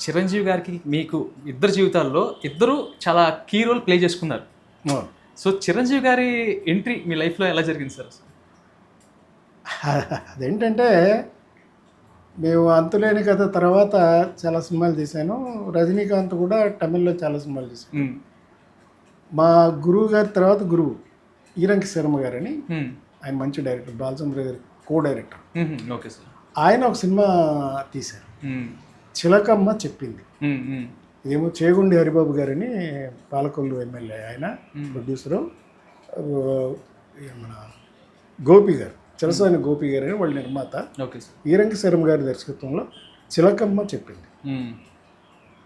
చిరంజీవి గారికి మీకు ఇద్దరు జీవితాల్లో ఇద్దరు చాలా కీ రోల్ ప్లే చేసుకున్నారు. అవును. సో చిరంజీవి గారి ఎంట్రీ మీ లైఫ్లో ఎలా జరిగింది సార్? అదేంటంటే మేము అంతులేని కథ తర్వాత చాలా సినిమాలు తీశాను. రజనీకాంత్ కూడా తమిళ్లో చాలా సినిమాలు తీశాను. మా గురువు గారి తర్వాత గురువు ఈరంకి శర్మ గారని, ఆయన మంచి డైరెక్టర్, బాలచంద్ర గారి కో డైరెక్టర్. Okay sir. ఆయన ఒక సినిమా తీశారు, చిలకమ్మ చెప్పింది. ఇదేమో చేగుండి హరిబాబు గారని పాలకొల్లు ఎమ్మెల్యే, ఆయన ప్రొడ్యూసరు. మన గోపి గారు, చలసాని గోపి గారు అని వాళ్ళ నిర్మాత. Okay sir. ఈరంకి శర్మ గారి దర్శకత్వంలో చిలకమ్మ చెప్పింది.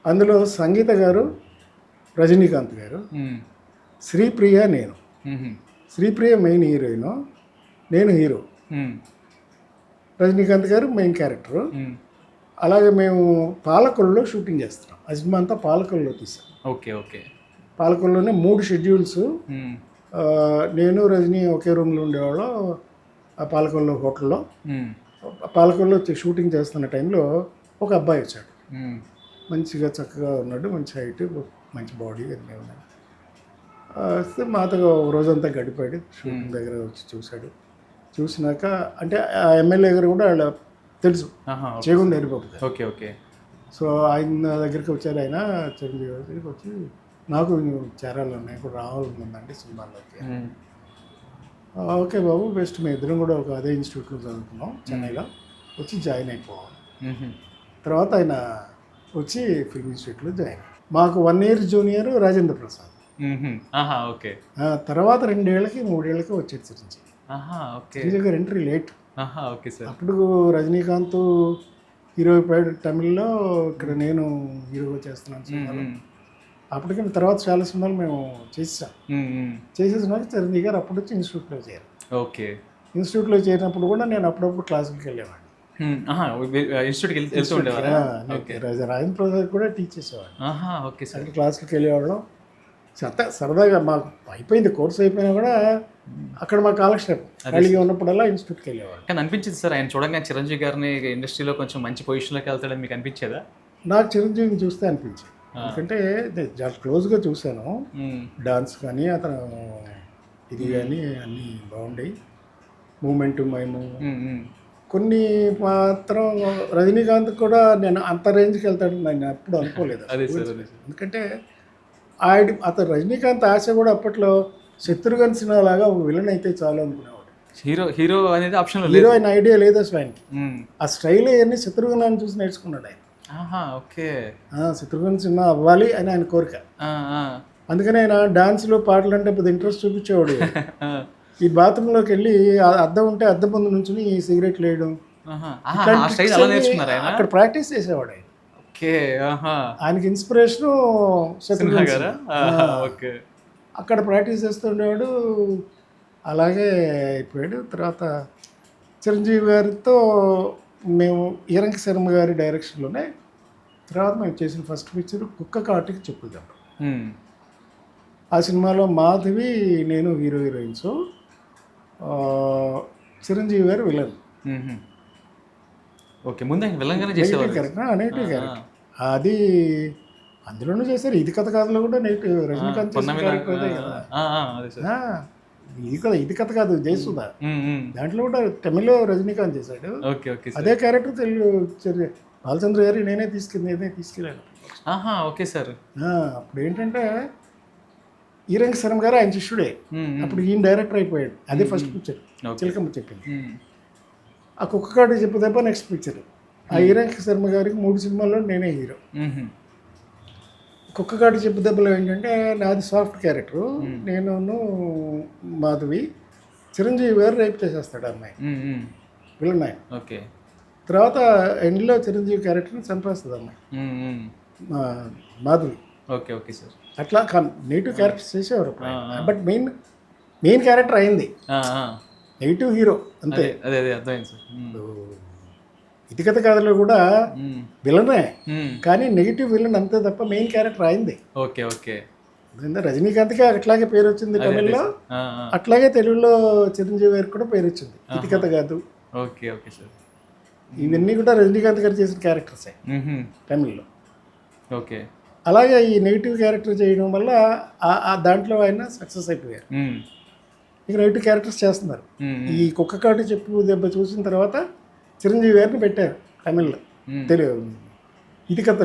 అందులో సంగీత గారు, రజనీకాంత్ గారు, శ్రీప్రియ, నేను. శ్రీప్రియ మెయిన్ హీరోయిన్, నేను హీరో. రజనీకాంత్ గారు మెయిన్ క్యారెక్టరు. అలాగే మేము పాలకొల్లులో షూటింగ్ చేస్తున్నాం. ఆ సినిమా అంతా పాలకొల్లులో తీసాం. Okay okay. పాలకొల్లులోనే 3 షెడ్యూల్స్. నేను రజనీ ఒకే రూమ్లో ఉండేవాళ్ళం ఆ పాలకొల్లు హోటల్లో. పాలకొల్లులో షూటింగ్ చేస్తున్న టైంలో ఒక అబ్బాయి వచ్చాడు. మంచిగా చక్కగా ఉన్నాడు, మంచి హైట్, మంచి బాడీ అన్నీ ఉన్నాయి. వస్తే మాతో రోజంతా గడిపాడు. షూటింగ్ దగ్గర వచ్చి చూశాడు. చూసినాక అంటే ఆ ఎమ్మెల్యే గారు కూడా వాళ్ళ తెలుసు, చేగుండి హరిబాబు గారు. Okay okay. సో ఆయన దగ్గరికి వచ్చారు. ఆయన చిరంజీవి గారి దగ్గరికి వచ్చి, నాకు చేరాలి ఉన్నాయి, ఇప్పుడు రావాలనుందండి సినిమాలోకి. ఓకే బాబు, బెస్ట్. మేము ఇద్దరం కూడా ఒక అదే ఇన్స్టిట్యూట్లో చదువుకున్నాం చెన్నైలో, వచ్చి జాయిన్ అయిపోవాలి. తర్వాత ఆయన వచ్చి ఫిల్మ్ ఇన్స్టిట్యూట్లో జాయిన్. మాకు 1 year junior Rajendra Prasad. Okay. తర్వాత 2 ఏళ్ళకి 3 ఏళ్ళకి వచ్చేది చిరంజీవి. చిరంజీవి గారు ఎంట్రీ లేట్. Okay sir. అప్పుడు రజనీకాంత్ హీరో అయిపోయాడు తమిళ్లో, ఇక్కడ నేను హీరోగా చేస్తున్నాను సినిమాలో. అప్పటికి తర్వాత చాలా సినిమాలు మేము చేసాం. చేసేసినాక చిరంజీవి గారు అప్పుడు వచ్చి ఇన్స్టిట్యూట్లో చేరారు. ఓకే. ఇన్స్టిట్యూట్లో చేరినప్పుడు కూడా నేను అప్పుడప్పుడు క్లాసులకి వెళ్ళేవాడిని. రాజేంద్ర ప్రసాద్ కూడా టీచ్ చేసేవాడు. అంటే క్లాసులకి వెళ్ళేవాళ్ళం. సరదాగా మాకు అయిపోయింది, కోర్స్ అయిపోయినా కూడా అక్కడ మా కాలక్షేపం. ఖాళీగా ఉన్నప్పుడల్లా ఇన్స్టిట్యూట్కి వెళ్ళేవాడు. కానీ అనిపించింది సార్, ఆయన చూడంగా చిరంజీవి గారిని ఇండస్ట్రీలో కొంచెం మంచి పొజిషన్లోకి వెళ్తాడని మీకు అనిపించేదా? నాకు చిరంజీవిని చూస్తే అనిపించింది. ఎందుకంటే చాలా క్లోజ్గా చూశాను. డాన్స్ కానీ అతను ఇది కానీ అన్నీ బాగుండేవి. మూమెంట్ మైము కొన్ని మాత్రం. రజనీకాంత్ కూడా నేను అంత రేంజ్కి వెళ్తాడని నేను ఎప్పుడు అనుకోలేదు. ఎందుకంటే అతను రజనీకాంత్ ఆశ కూడా అప్పట్లో శత్రుఘ్న సిన్హా లాగా విలన్ అయితే చాలు అనుకునేవాడు. హీరో అనేది ఆప్షన్, హీరో అయిన ఐడియా లేదు అసలు ఆయనకి. ఆ స్టైల్ అవన్నీ శత్రుఘ్నాన్ని చూసి నేర్చుకున్నాడు ఆయన. ఓకే. శత్రుఘ్న సిన్హా అవ్వాలి అని ఆయన కోరిక. అందుకని ఆయన డాన్స్లో పాటలు అంటే పెద్ద ఇంట్రెస్ట్ చూపించేవాడు. ఈ బాత్రూంలోకి వెళ్ళి అద్దం ఉంటే అద్దం ముందు నుంచి సిగరెట్లు వేయడం, అక్కడ ప్రాక్టీస్ చేసేవాడు ఆయన. ఆయనకి ఇన్స్పిరేషను శత్రుఘ్న గారు. అక్కడ ప్రాక్టీస్ చేస్తుండేవాడు. అలాగే అయిపోయాడు. తర్వాత చిరంజీవి గారితో మేము ఈరంకి శర్మ గారి డైరెక్షన్లోనే తర్వాత మేము చేసిన ఫస్ట్ పిక్చర్ కుక్క కాటికి చెప్పుదాం. ఆ సినిమాలో మాధవి, నేను హీరోయిన్స్, చిరంజీవి గారు విలన్. ఓకే. ముందు విలన్గానే చేసేవారు. నెగిటివ్ క్యారెక్టర్ అది అందులోనూ చేశారు. ఇది కథ కాదులో కూడా నెగిటివ్ రజనీకాంత్ క్యారెక్టర్ అదే కదా. ఇది కథ కాదు జయసుధ, దాంట్లో కూడా తమిళ్లో రజనీకాంత్ చేశాడు. అదే క్యారెక్టర్ తెలుగు బాలచంద్ర గారి నేనే తీసుకెళ్ళాను. Okay sir. అప్పుడు ఏంటంటే ఈరంకి శర్మ గారు ఆయన శిష్యుడే. అప్పుడు ఈయన డైరెక్టర్ అయిపోయాడు. అదే ఫస్ట్ పిక్చర్ చిలకమ్మ చెప్పింది. ఆ కుక్క కాటి చెప్పు తప్ప నెక్స్ట్ పిక్చర్. ఆ ఈరంకి శర్మ గారికి 3 సినిమాల్లో నేనే హీరో. కుక్క కాటి చెప్పు దెబ్బలో ఏంటంటే నాది సాఫ్ట్ క్యారెక్టరు, నేను మాధవి. చిరంజీవి గారు రేపు చేసేస్తాడు అమ్మాయి, విలన్ ఆయన. తర్వాత ఎండ్లో చిరంజీవి క్యారెక్టర్ని చంపేస్తుంది అమ్మాయి మాధవి. Okay okay sir. అట్లా నెగిటివ్ క్యారెక్టర్స్ చేసేవారు. బట్ మెయిన్ క్యారెక్టర్ అయింది నెగిటివ్ హీరో అంతే. ఇది కథ కథలో కూడా విలనే, కానీ నెగిటివ్ విలన్ అంతే తప్ప మెయిన్ క్యారెక్టర్ అయింది. Okay okay. రజనీకాంత్కి అట్లాగే పేరు వచ్చింది తమిళ్లో, అట్లాగే తెలుగులో చిరంజీవి గారికి కూడా పేరు వచ్చింది. ఇది కథ కాదు. Okay okay sir. ఇవన్నీ కూడా రజనీకాంత్ గారు చేసిన క్యారెక్టర్సే తమిళ్లో. ఓకే. అలాగే ఈ నెగిటివ్ క్యారెక్టర్ చేయడం వల్ల ఆ దాంట్లో ఆయన సక్సెస్ అయిపోయారు. ఇక నెగిటివ్ క్యారెక్టర్స్ చేస్తున్నారు. ఈ కుక్క కాటు చెప్పు దెబ్బ చూసిన తర్వాత చిరంజీవి గారిని పెట్టారు తమిళ్లో. తెలుగు ఇది కథ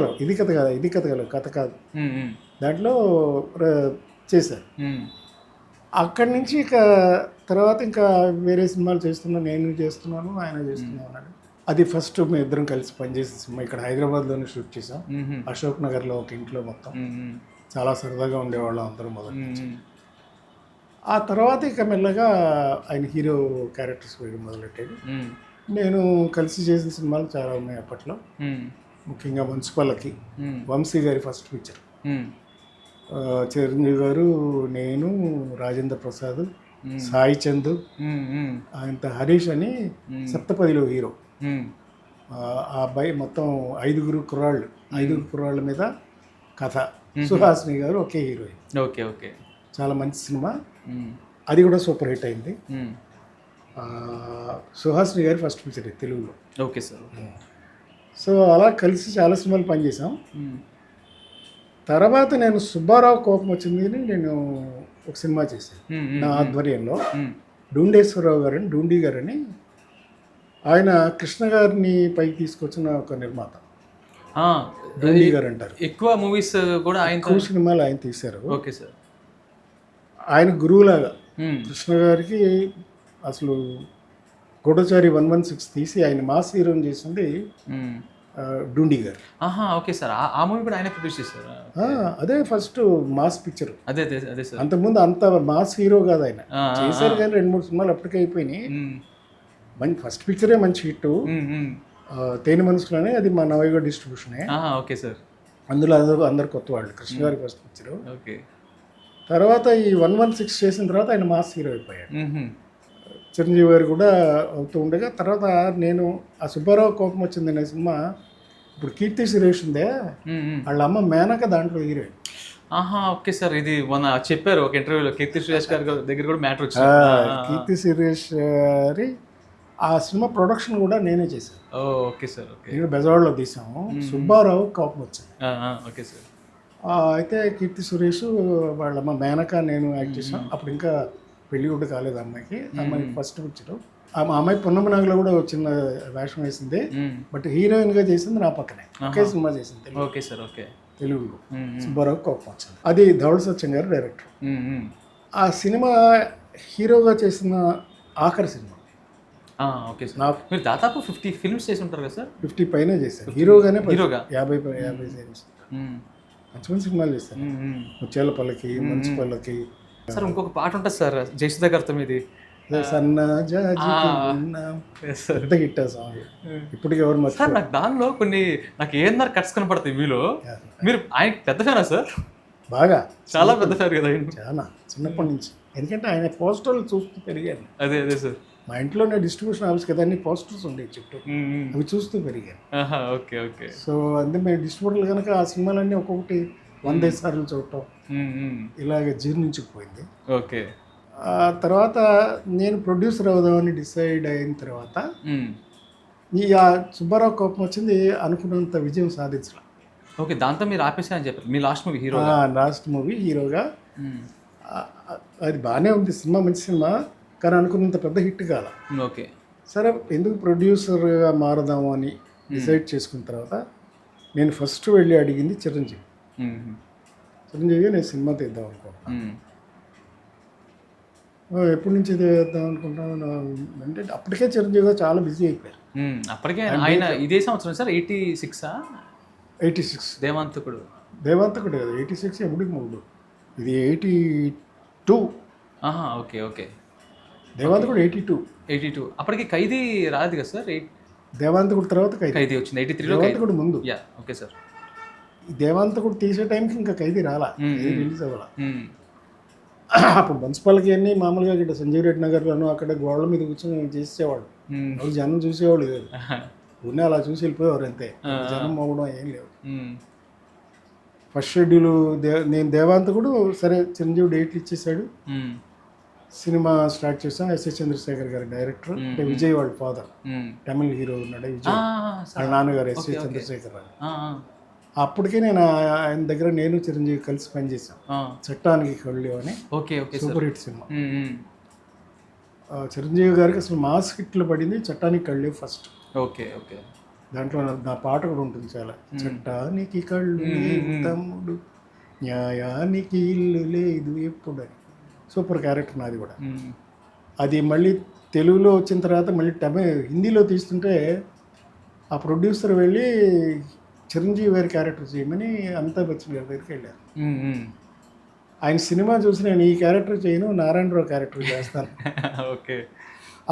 కాదు దాంట్లో చేశారు. అక్కడి నుంచి ఇక తర్వాత ఇంకా వేరే సినిమాలు చేస్తున్నాను, నేను చేస్తున్నాను, ఆయన చేస్తున్నాను అన్నాడు. అది ఫస్ట్ మేము ఇద్దరం కలిసి పనిచేసే సినిమా. ఇక్కడ హైదరాబాద్లోనే షూట్ చేసాం, అశోక్ నగర్లో ఒక ఇంట్లో. మొత్తం చాలా సరదాగా ఉండేవాళ్ళం అందరూ మొదటి నుంచి. ఆ తర్వాత ఇక మెల్లగా ఆయన హీరో క్యారెక్టర్స్ వేయడం మొదలెట్టాడు. నేను కలిసి చేసిన సినిమాలు చాలా ఉన్నాయి అప్పట్లో. ముఖ్యంగా మున్సిపల్కి వంశీ గారి ఫస్ట్ పిక్చర్, చిరంజీవి గారు, నేను, రాజేంద్ర ప్రసాద్, సాయి చంద్, ఆయనతో హరీష్ అని సప్తపదిలో హీరో. ఆ అబ్బాయి మొత్తం ఐదుగురు కుర్రాళ్ళ మీద కథ. సుహాసిని గారు ఒకే హీరోయిన్. Okay okay. చాలా మంచి సినిమా, అది కూడా సూపర్ హిట్ అయింది. సుహాసిని గారి ఫస్ట్ పిక్చర్ తెలుగులో. Okay sir. సో అలా కలిసి చాలా సినిమాలు పనిచేసాం. తర్వాత నేను సుబ్బారావు కోపం వచ్చింది అని నేను ఒక సినిమా చేశాను నా ఆధ్వర్యంలో. డూండేశ్వరరావు గారని, డూండి గారని, ఆయన కృష్ణ గారిని పైకి తీసుకొచ్చిన ఒక నిర్మాత. డూండి గారు అంటారు. ఎక్కువ మూవీస్ కూడా ఎక్కువ సినిమాలు ఆయన తీశారు. Okay sir. ఆయన గురువులాగా కృష్ణ గారికి అసలు గూఢచారి 116 తీసి ఆయన మాస్ హీరోని చేసింది డూండి గారు. Okay sir. ఆ మూవీ కూడా ఆయన ప్రొడ్యూస్ చేశారు. అదే ఫస్ట్ మాస్ పిక్చర్. అదే సార్. అంతకుముందు అంత మాస్ హీరో కాదు ఆయన. చేశారు కానీ 2-3 సినిమాలు అప్పటికే అయిపోయినాయి. మంచి ఫస్ట్ పిక్చరే మంచి హిట్. తేనె మనసులోనే, అది మా నవయుగ డిస్ట్రిబ్యూషనే. Okay sir. అందులో అందరు కొత్త వాళ్ళు. కృష్ణ గారి ఫస్ట్ పిక్చర్. ఓకే. తర్వాత ఈ 116 చేసిన తర్వాత ఆయన మాస్ హీరో అయిపోయాడు. చిరంజీవి గారు కూడా అవుతూ ఉండగా, తర్వాత నేను ఆ సుబ్బారావు కోపం వచ్చింది అనే సినిమా, ఇప్పుడు కీర్తి సురేష్ ఉందే, వాళ్ళ అమ్మ మేనక దాంట్లో హీరోయిన్. Okay sir. ఇది మొన్న చెప్పారు ఒక ఇంటర్వ్యూలో, కీర్తి సురేష్ గారి దగ్గర కూడా మ్యాటర్ వచ్చింది. కీర్తి సురేష్ గారి ఆ సినిమా ప్రొడక్షన్ కూడా నేనే చేశాను. Okay sir. ఓకే. నేను బెజవాడలో తీసాము. సుబ్బారావు కోపం వచ్చింది. Okay sir. అయితే కీర్తి సురేష్ వాళ్ళ అమ్మ మేనక నేను యాక్ట్ చేసాం. అప్పుడు ఇంకా పెళ్ళి కూడా కాలేదు అమ్మాయికి. అమ్మాయి ఫస్ట్ పిక్చర్. ఆ అమ్మాయి పున్నమనాగలో కూడా చిన్న వేషం వేసింది, బట్ హీరోయిన్గా చేసింది నా పక్కనే. ఒకే సినిమా చేసింది. Okay sir. ఓకే. తెలుగులో సుబ్బారావు కోపం వచ్చింది. అది ధవళ సత్యం గారు డైరెక్టర్. ఆ సినిమా హీరోగా చేసిన ఆఖరి సినిమా. Okay sir. మీరు దాదాపు 50 ఫిల్మ్స్ చేసి ఉంటారు కదా సార్? 50 పైన చేశాను హీరోగానే. 50 మంచి మంచి సినిమాలు చేశాను. ముత్యాలపల్లికి, మున్సిపల్కి. సార్ ఇంకొక పాట ఉంటుంది సార్ జయసుధ గారితో మీది, పెద్ద హిట్ ఆ సాంగ్. ఇప్పటికి ఎవరు మరి సార్? నాకు దానిలో కొన్ని ఏమన్నా కట్స్ కనపడతాయి మీలో. మీరు ఆయనకి పెద్ద ఫ్యానా సార్? బాగా, చాలా పెద్ద ఫ్యాన్ కదా ఆయన. చాలా చిన్నప్పటి నుంచి. ఎందుకంటే ఆయన పోస్టర్లు చూస్తూ పెరిగాను. అదే సార్. మా ఇంట్లోనే డిస్ట్రిబ్యూషన్ ఆఫీస్ కదా, అన్ని పోస్టర్స్ ఉండేవి చుట్టూ, అవి చూస్తూ పెరిగాను. Okay okay. సో అందుకే మేము డిస్ట్రిబ్యూటర్లు కనుక ఆ సినిమాలన్నీ ఒక్కొక్కటి 100 సార్లు చూడటం ఇలాగ జీర్ణించుకుపోయింది. ఓకే. ఆ తర్వాత నేను ప్రొడ్యూసర్ అవుదామని డిసైడ్ అయిన తర్వాత ఈ సుబ్బారావు కోపం వచ్చింది, అనుకున్నంత విజయం సాధించడం. ఓకే. దాంతో మీరు ఆపేసా అని చెప్పారు. మీ last movie hero? Last movie హీరోగా. అది బాగానే ఉంది సినిమా, మంచి సినిమా, కానీ అనుకున్నంత పెద్ద హిట్ కాల. ఓకే. సరే ఎందుకు ప్రొడ్యూసర్గా మారదాము అని డిసైడ్ చేసుకున్న తర్వాత నేను ఫస్ట్ వెళ్ళి అడిగింది చిరంజీవి. నేను సినిమా తీద్దాం అనుకుంటున్నాను. ఎప్పటి నుంచి తీద్దాం అనుకుంటున్నాను అంటే అప్పటికే చిరంజీవి గారు చాలా బిజీ అయిపోయారు. అప్పటికే ఆయన ఇదే సంవత్సరం సార్? 86 దేవాంతకుడు కదా. 86 ఎప్పటికి మూడు, ఇది 82. Okay okay. దేవాంతకుడు 82. అప్పటికి ఖైదీ రాదు కదా సార్? దేవాంతకుడు తర్వాత ఖైదీ వచ్చింది 83లో. దేవాంతకుడు ముందు. Okay sir. దేవాంతకుడు తీసే టైంకి ఇంకా ఖైదీ రాలా, రిలీజ్ అవ్వాలా. అప్పుడు మున్సిపల్కి అన్ని మామూలుగా ఇక్కడ సంజీవ్ రెడ్డి నగర్లోనూ అక్కడ గోడల మీద కూర్చొని చేసేవాళ్ళు. జనం చూసేవాళ్ళు లేదు, ఉన్న అలా చూసి వెళ్ళిపోయేవారు అంతే. జనం మోగడం ఏం లేవు. ఫస్ట్ షెడ్యూల్ నేను దేవాంతకుడు. సరే చిరంజీవి డేట్లు ఇచ్చేసాడు, సినిమా స్టార్ట్ చేసాం. ఎస్ఎస్ చంద్రశేఖర్ గారి డైరెక్టర్, అంటే విజయ్ వాళ్ళ ఫాదర్, తమిళ హీరో ఉన్నాడు విజయ్, వాళ్ళ నాన్నగారు ఎస్ఎస్ చంద్రశేఖర్. అప్పటికే నేను ఆయన దగ్గర నేను చిరంజీవి కలిసి పనిచేశాను. చట్టానికి కళ్ళు అని okay okay super hit cinema. Chiranjeevi గారికి అసలు మాస్ హిట్లు పడింది చట్టానికి కళ్ళు ఫస్ట్. Okay okay. దాంట్లో నా పాట కూడా ఉంటుంది చాలా. చట్టానికి కళ్ళు లేవు తమ్ముడు, న్యాయానికి ఇల్లు లేదు ఎప్పుడు అని. సూపర్ క్యారెక్టర్ నాది కూడా. అది మళ్ళీ తెలుగులో వచ్చిన తర్వాత మళ్ళీ హిందీలో తీస్తుంటే ఆ ప్రొడ్యూసర్ వెళ్ళి చిరంజీవి గారి క్యారెక్టర్ చేయమని అమితాబ్ బచ్చన్ గారి దగ్గరికి వెళ్ళారు. ఆయన సినిమా చూసి నేను ఈ క్యారెక్టర్ చేయను, నారాయణరావు క్యారెక్టర్ చేస్తాను. ఓకే.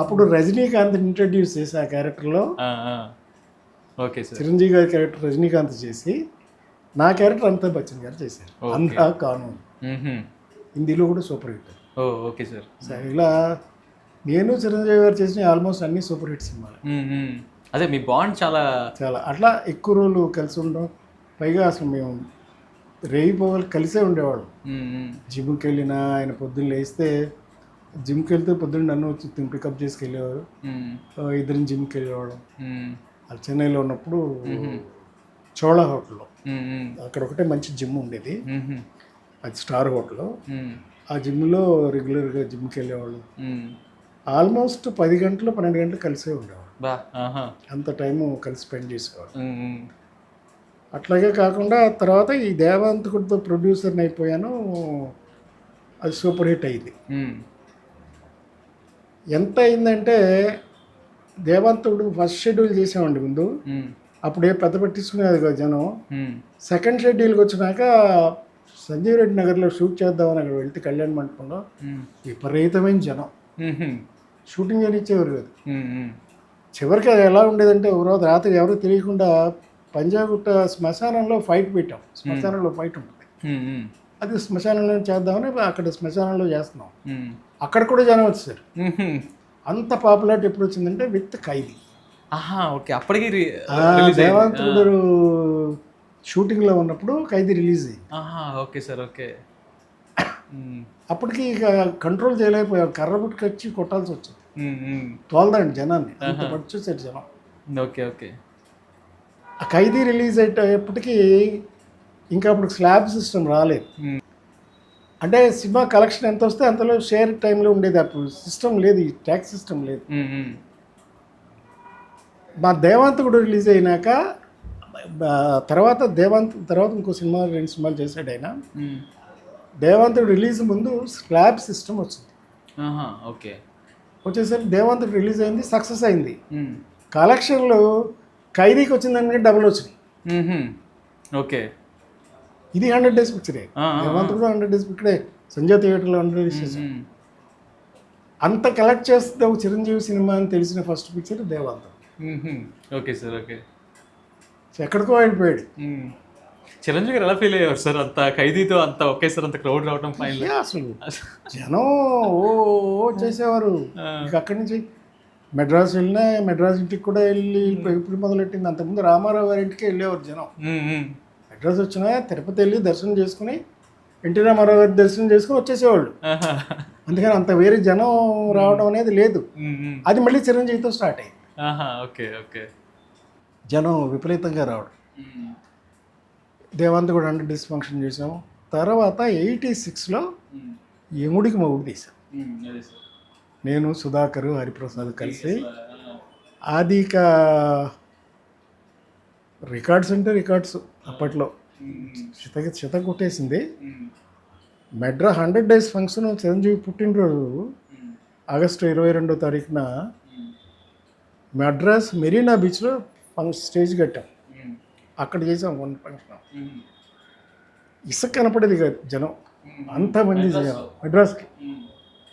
అప్పుడు రజనీకాంత్ ఇంట్రడ్యూస్ చేసి ఆ క్యారెక్టర్లో ఓకే సార్ చిరంజీవి గారి క్యారెక్టర్ రజనీకాంత్ చేసి నా క్యారెక్టర్ అమితాబ్ బచ్చన్ గారు చేశారు. అంతా కానూన్ హిందీలో కూడా సూపర్ హిట్. Okay sir. ఇలా నేను చిరంజీవి గారు చేసిన ఆల్మోస్ట్ అన్ని సూపర్ హిట్ సినిమాలు. అదే మీ బాండ్ చాలా చాలా అట్లా ఎక్కువ రోజులు కలిసి ఉండడం. పైగా అసలు మేము రేయి పోవాలి కలిసే ఉండేవాళ్ళం. జిమ్కి వెళ్ళినా ఆయన పొద్దున్న లేస్తే జిమ్కి వెళ్తే పొద్దున్న నన్ను వచ్చి పికప్ చేసుకెళ్ళేవారు. ఇద్దరిని జిమ్కి వెళ్ళేవాళ్ళం. అది చెన్నైలో ఉన్నప్పుడు చోళా హోటల్లో అక్కడ ఒకటే మంచి జిమ్ ఉండేది, అది స్టార్ హోటల్. ఆ జిమ్లో రెగ్యులర్గా జిమ్కి వెళ్ళేవాళ్ళం. ఆల్మోస్ట్ 10 గంటలు 12 గంటలు కలిసే ఉండేవాళ్ళం. అంత టైము కలిసి స్పెండ్ చేసేవాళ్ళం. అట్లాగే కాకుండా తర్వాత ఈ దేవాంతకుడితో ప్రొడ్యూసర్ని అయిపోయాను. అది సూపర్ హిట్ అయింది. ఎంత అయిందంటే దేవాంతకుడు ఫస్ట్ షెడ్యూల్ చేసామండి ముందు. అప్పుడే పెద్ద పట్టించుకునేది కదా జనం. సెకండ్ షెడ్యూల్కి వచ్చినాక సంజీవ్ రెడ్డి నగర్లో షూట్ చేద్దామని అక్కడ వెళ్తే కళ్యాణ మండపంలో విపరీతమైన జనం, షూటింగ్ అని ఇచ్చేవారు కాదు. చివరికి అది ఎలా ఉండేదంటే రాత్రి ఎవరో తెలియకుండా పంజాగుట్ట శ్మశానంలో ఫైట్ పెట్టాం. శ్మశానంలో ఫైట్ ఉంటుంది, అది శ్మశానంలో చేద్దామని అక్కడ శ్మశానంలో చేస్తున్నాం. అక్కడ కూడా జనం వచ్చేసారు. అంత పాపులారిటీ ఎప్పుడు వచ్చిందంటే విత్ ఖైదీ. ఓకే. అప్పటికి దేవాంతుడు షూటింగ్లో ఉన్నప్పుడు ఖైదీ రిలీజ్ అయ్యింది. Okay sir. ఓకే. అప్పటికి ఇక కంట్రోల్ చేయలేకపోయాం, కర్ర పుట్టుకొచ్చి కొట్టాల్సి వచ్చింది. తోలదండి జనాన్ని, అంత పడిచేసారు జనం. Okay okay. ఆ ఖైదీ రిలీజ్ అయ్యేటప్పటికి ఇంకా అప్పుడు స్లాబ్ సిస్టమ్ రాలేదు. అంటే సినిమా కలెక్షన్ ఎంత వస్తే అంతలో షేర్ టైంలో ఉండేది. అప్పుడు సిస్టమ్ లేదు, ఈ ట్యాక్స్ సిస్టమ్ లేదు. మా దేవాంతకుడు రిలీజ్ అయినాక తర్వాత ఇంకో సినిమా 2 సినిమాలు చేశాడు ఆయన. దేవాంతుడు రిలీజ్ ముందు స్లాబ్ సిస్టమ్ వచ్చింది. ఓకే. వచ్చేసరికి దేవాంతుడు రిలీజ్ అయింది, సక్సెస్ అయింది. కలెక్షన్లు ఖైదీకి వచ్చిందానికి డబుల్ వచ్చినాయి. ఓకే. ఇది 100 డేస్ పిక్చరే. దేవాంతుడు 100 డేస్ పిక్చరే. సంజయ్ థియేటర్లో 100 డేస్ చేశాను. అంత కలెక్ట్ చేస్తే ఒక చిరంజీవి సినిమా అని తెలిసిన first picture Devanthudu. Okay sir. Okay. ఎక్కడికో వెళ్ళిపోయాడు. చిరంజీవి గారు ఎలా ఫీల్ అయ్యారు సార్ అంత ఖైదీతో అంత ఒకేసారి అంత క్రౌడ్ రావడం? ఫైనల్ అసలు జనం ఓ చేసేవారు. ఇక అక్కడి నుంచి మెడ్రాస్ వెళ్ళినా మెడ్రాస్ ఇంటికి కూడా వెళ్ళి ఇప్పుడు మొదలెట్టింది. అంతకుముందు రామారావు గారి ఇంటికి వెళ్ళేవారు జనం. మెడ్రాస్ వచ్చినా తిరుపతి వెళ్ళి దర్శనం చేసుకుని ఎన్టీ రామారావు గారి దర్శనం చేసుకుని వచ్చేసేవాళ్ళు. అందుకని అంత వేరే జనం రావడం అనేది లేదు. అది మళ్ళీ చిరంజీవితో స్టార్ట్ అయ్యింది. Okay okay. జనం విపరీతంగా రావడం. దేవాంత్ కూడా 100 డేస్ ఫంక్షన్ చేసాము. తర్వాత 86లో యముడికి మొగుడు తీసాం. నేను సుధాకర్ హరిప్రసాద్ కలిసి. అది ఇక రికార్డ్స్ అంటే రికార్డ్స్ అప్పట్లో చిత కొట్టేసింది. 100 డేస్ ఫంక్షన్ చిరంజీవి పుట్టినరోజు ఆగస్టు 22వ తారీఖున మెడ్రాస్ మెరీనా బీచ్లో స్టేజ్ కట్టాం. అక్కడ చేసాం 1 ఫంక్షన్. ఇసుక కనపడేది కాదు జనం, అంతమంది జనం మెడ్రాస్కి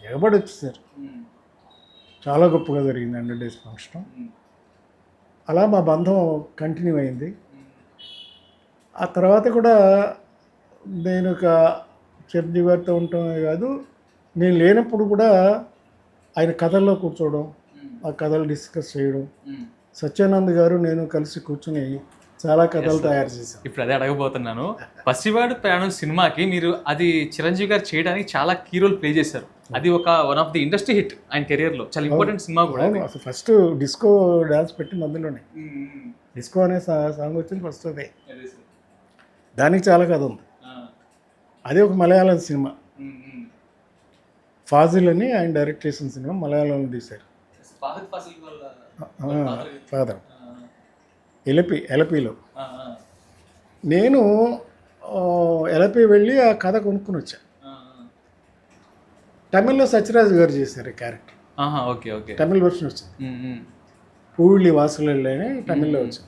ఎగబడి వచ్చేసారు. చాలా గొప్పగా జరిగింది 100 డేస్ ఫంక్షన్. అలా మా బంధం కంటిన్యూ అయింది. ఆ తర్వాత కూడా నేను ఒక చిరంజీవి గారితో ఉండటమే కాదు, నేను లేనప్పుడు కూడా ఆయన కథల్లో కూర్చోవడం, ఆ కథలు డిస్కస్ చేయడం. సత్యానంద్ గారు నేను కలిసి కూర్చుని చాలా కథలు తయారు చేశాను. ఇప్పుడు అదే అడగబోతున్నాను. పసివాడు ప్రయాణం సినిమాకి మీరు అది చిరంజీవి గారు చేయడానికి చాలా కీ రోల్ ప్లే చేశారు. అది one of the industry hit ఆయన కెరియర్లో, చాలా ఇంపార్టెంట్ సినిమా కూడా. అసలు ఫస్ట్ డిస్కో డాన్స్ పెట్టింది అందులోనే. డిస్కో అనే సాంగ్ వచ్చింది ఫస్ట్ అదే. దానికి చాలా కథ ఉంది. అది ఒక మలయాళం సినిమా, ఫాజిల్ అని ఆయన డైరెక్ట్ చేసిన సినిమా, మలయాళంలో తీశారు. ఫాదర్ ఎలపిలో. నేను ఎలపి వెళ్ళి ఆ కథ కొనుక్కుని వచ్చాను. తమిళ్లో సత్యరాజు గారు చేశారు ఈ character. Okay okay. Tamil version వచ్చింది, పూళ్ళి వాసులెళ్ళి అని తమిళ్లో వచ్చింది.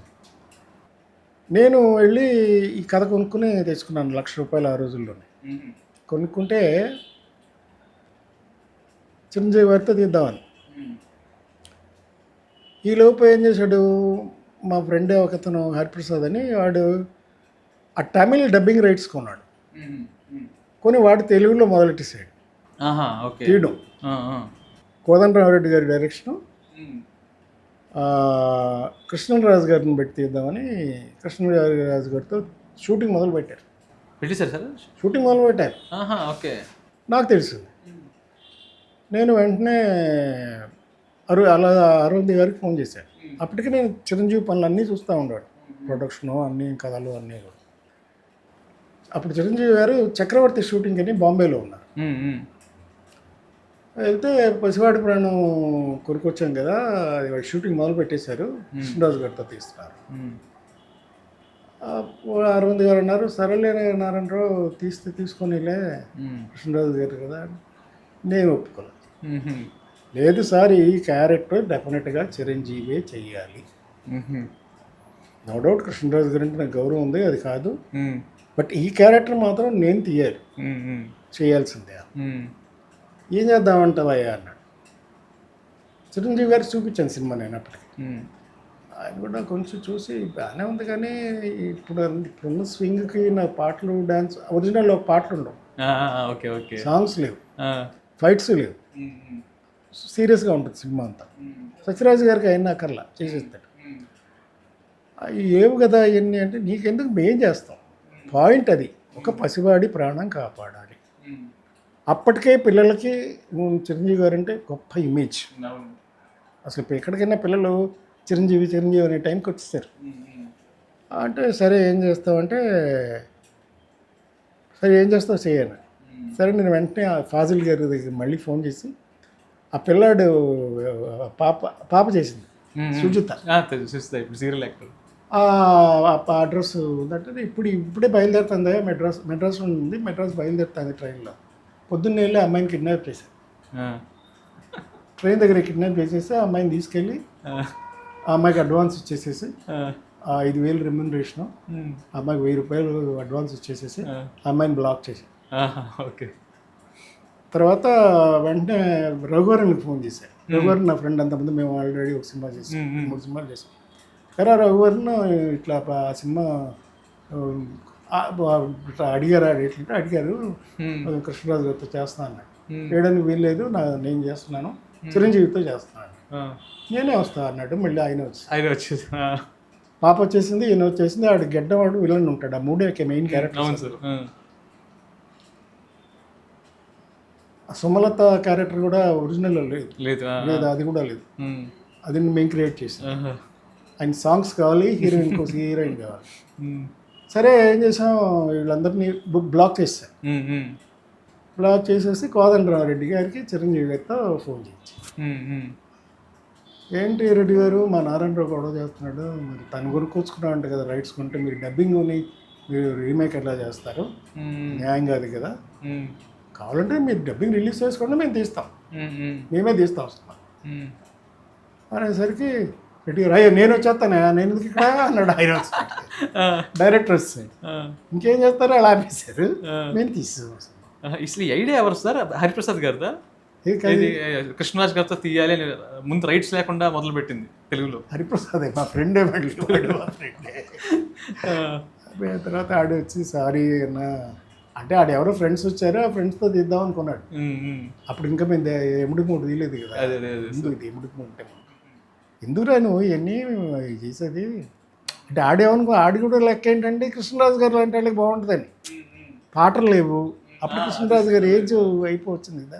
నేను వెళ్ళి ఈ కథ కొనుక్కుని తెచ్చుకున్నాను, ₹1,00,000 ఆ రోజుల్లోనే. కొనుక్కుంటే చిరంజీవి గారితో తీద్దామని. ఈ లోపు ఏం చేశాడు, మా ఫ్రెండ్ ఒకతను హరిప్రసాద్ అని, వాడు ఆ తమిళ్ డబ్బింగ్ రైట్స్ కొన్నాడు. కొని వాడు తెలుగులో మొదలెట్టేసాడు తీయడం. కోదండరామరెడ్డి గారి డైరెక్షను, కృష్ణరాజు గారిని పెట్టి తీద్దామని కృష్ణరాజు గారితో షూటింగ్ మొదలు పెట్టారు. పెట్టేశారు సార్? షూటింగ్ మొదలు పెట్టారు. ఓకే. నాకు తెలిసింది. నేను వెంటనే అరవింద్ గారికి ఫోన్ చేశాను. అప్పటికి నేను చిరంజీవి పనులు అన్నీ చూస్తూ ఉండేవాడు, ప్రొడక్షను అన్నీ, కథలు అన్నీ కూడా. అప్పుడు చిరంజీవి గారు చక్రవర్తి షూటింగ్ అని బాంబేలో ఉన్నారు. వెళ్తే పసివాడి ప్రాణం కొనుక్కొచ్చాం కదా, షూటింగ్ మొదలు పెట్టేశారు, కృష్ణరాజు గారితో తీస్తున్నారు. అరవింద్ గారు అన్నారు, సరేలే నారాయణరావు తీసుకొనిలే, కృష్ణరాజు గారు కదా. నేను ఒప్పుకోలేదు. లేదు సార్, ఈ క్యారెక్టర్ డెఫినెట్గా చిరంజీవే చెయ్యాలి. నో డౌట్ కృష్ణరాజు గారి అంటే నాకు గౌరవం ఉంది, అది కాదు, బట్ ఈ క్యారెక్టర్ మాత్రం నేను తీయాలి, చేయాల్సిందే. ఏం చేద్దామంటావయ్యా అన్నాడు. చిరంజీవి గారికి చూపించాను సినిమా నేను అప్పటికి. ఆయన కూడా కొంచెం చూసి బాగానే ఉంది, కానీ ఇప్పుడున్న స్వింగ్కి నా పాటలు, డ్యాన్స్, ఒరిజినల్ పాటలు ఉండవు, సాంగ్స్ లేవు, ఫైట్స్ లేవు, సీరియస్గా ఉంటుంది సినిమా అంతా. సత్యరాజు గారికి అయినా అక్కర్లా, చేసేస్తాడు. ఏవు కదా ఇవన్నీ అంటే, నీకెందుకు మేం చేస్తాం, పాయింట్ అది, ఒక పసివాడి ప్రాణం కాపాడాలి. అప్పటికే పిల్లలకి చిరంజీవి గారు అంటే గొప్ప ఇమేజ్. అసలు ఎక్కడికైనా పిల్లలు చిరంజీవి చిరంజీవి అనే టైంకి వచ్చేసారు. అంటే సరే ఏం చేస్తావంటే, సరే ఏం చేస్తావు చేయను. సరే నేను వెంటనే ఫాజిల్ గారి దగ్గర మళ్ళీ ఫోన్ చేసి, ఆ పిల్లాడు పాప చేసింది సుజిత, సీరియల్ యాక్టర్, అడ్రస్ ఉందంటే ఇప్పుడే బయలుదేరుతుంది, మెడ్రాస్లో ఉంది, మెడ్రాస్ బయలుదేరుతుంది ట్రైన్లో. పొద్దున్నే వెళ్ళి అమ్మాయిని కిడ్నాప్ చేశాను. ట్రైన్ దగ్గర కిడ్నాప్ చేసేసి ఆ అమ్మాయిని తీసుకెళ్ళి ఆ అమ్మాయికి అడ్వాన్స్ ఇచ్చేసేసి 5,000 రెమ్యూనరేషను, ఆ అమ్మాయికి ₹1,000 అడ్వాన్స్ ఇచ్చేసేసి ఆ అమ్మాయిని బ్లాక్ చేశాను. ఓకే. తర్వాత వెంటనే రఘువరన్కి ఫోన్ చేశాను. రఘువరన్ నా ఫ్రెండ్, అంతకుముందు మేము ఆల్రెడీ ఒక సినిమా చేసాం, 3 సినిమాలు చేసాం. కానీ రఘువరన్ ఇట్లా ఆ సినిమా అడిగారు, కృష్ణరాజు గారితో చేస్తా అన్నాడు. చేయడానికి వీల్లేదు, నేను చేస్తున్నాను, చిరంజీవితో చేస్తున్నాను, నేనే వస్తా అన్నాడు. మళ్ళీ ఆయన వచ్చేసి పాప వచ్చేసింది, ఈయన వచ్చేసింది. ఆడు గెడ్డవాడు విలన్ ఉంటాడు, ఆ 3 మెయిన్ క్యారెక్టర్. సుమలత క్యారెక్టర్ కూడా ఒరిజినల్ లేదు, అది కూడా లేదు, అది మేము క్రియేట్ చేసాం. ఆయన సాంగ్స్ కావాలి, హీరోయిన్ కోసం హీరోయిన్ కావాలి. సరే ఏం చేసాం, వీళ్ళందరినీ బ్లాక్ చేశాను. బ్లాక్ చేసేసి కోదండరామరెడ్డి గారికి చిరంజీవి గారితో ఫోన్ చేయించి, ఏంటి రెడ్డి గారు, మా నారాయణరావు గొడవ చేస్తున్నాడు, మరి తను కొనుక్కొచ్చుకున్నావు అంట కదా రైట్స్ కొంటే, మీరు డబ్బింగ్ని మీరు రీమేక్ ఎట్లా చేస్తారు, న్యాయం కాదు కదా, కావాలంటే మీరు డబ్బింగ్ రిలీజ్ చేసుకోండి, మేము తీస్తాం, మేమే తీస్తాం అనేసరికి రెడ్డి గారు, అయ్యో నేను వచ్చేస్తాను, నేను ఎందుకు ఇక్కడ అన్నాడు. ఆయన డైరెక్టర్ వస్తాడు, ఇంకేం చేస్తారు, అలా ఆపేశారు, మేము తీస్తాం. అసలు ఈ ఐడియా ఎవరు సార్? హరిప్రసాద్ గారిదా? కృష్ణరాజ్ గారితో తీయాలి అని ముందు రైట్స్ లేకుండా మొదలు పెట్టింది తెలుగులో హరిప్రసాద్, మా ఫ్రెండే. తర్వాత ఆడు వచ్చి సారీ అన్న అంటే, ఆడు ఎవరో ఫ్రెండ్స్ వచ్చారు, ఆ ఫ్రెండ్స్తో తీద్దాం అనుకున్నాడు. అప్పుడు ఇంకా మేము ఎముడికి 3 తీయలేదు కదా, ఎముడికి 3 అంటే ఎందుకురా నువ్వు ఇవన్నీ చేసేది అంటే, ఆడి కూడా లెక్క ఏంటంటే కృష్ణరాజు గారు లాంటి వాళ్ళకి బాగుంటుందని. పాటలు లేవు అప్పుడు, కృష్ణరాజు గారు ఏజ్ అయిపోవచ్చింది కదా.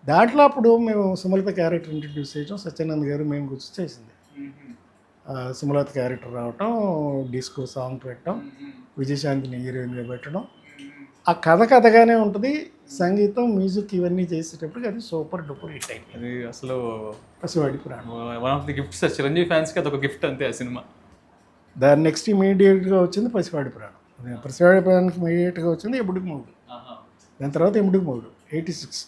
దాంట్లో అప్పుడు మేము సుమలత క్యారెక్టర్ ఇంట్రడ్యూస్ చేయడం, సత్యానంద్ గారు మేము గుర్తు చేసింది. సుమలత క్యారెక్టర్ రావటం, డిస్కో సాంగ్ పెట్టడం, విజయశాంతిని హీరోయిన్గా పెట్టడం. ఆ కథగానే ఉంటుంది, సంగీతం మ్యూజిక్ ఇవన్నీ చేసేటప్పటికి అది సూపర్ డూపర్ హిట్ అయింది. అది అసలు పసివాడి ప్రాణం. One of the gifts sir, Chiranjeevi ఫ్యాన్స్కి అదొక గిఫ్ట్ అంతే ఆ సినిమా. దాని నెక్స్ట్ ఇమీడియట్గా వచ్చింది పసివాడి ప్రాణం. పసివాడి ప్రాణానికి ఇమీడియట్గా వచ్చింది ఎముడికి మూడు. దాని తర్వాత ఎముడికి మూడు 86.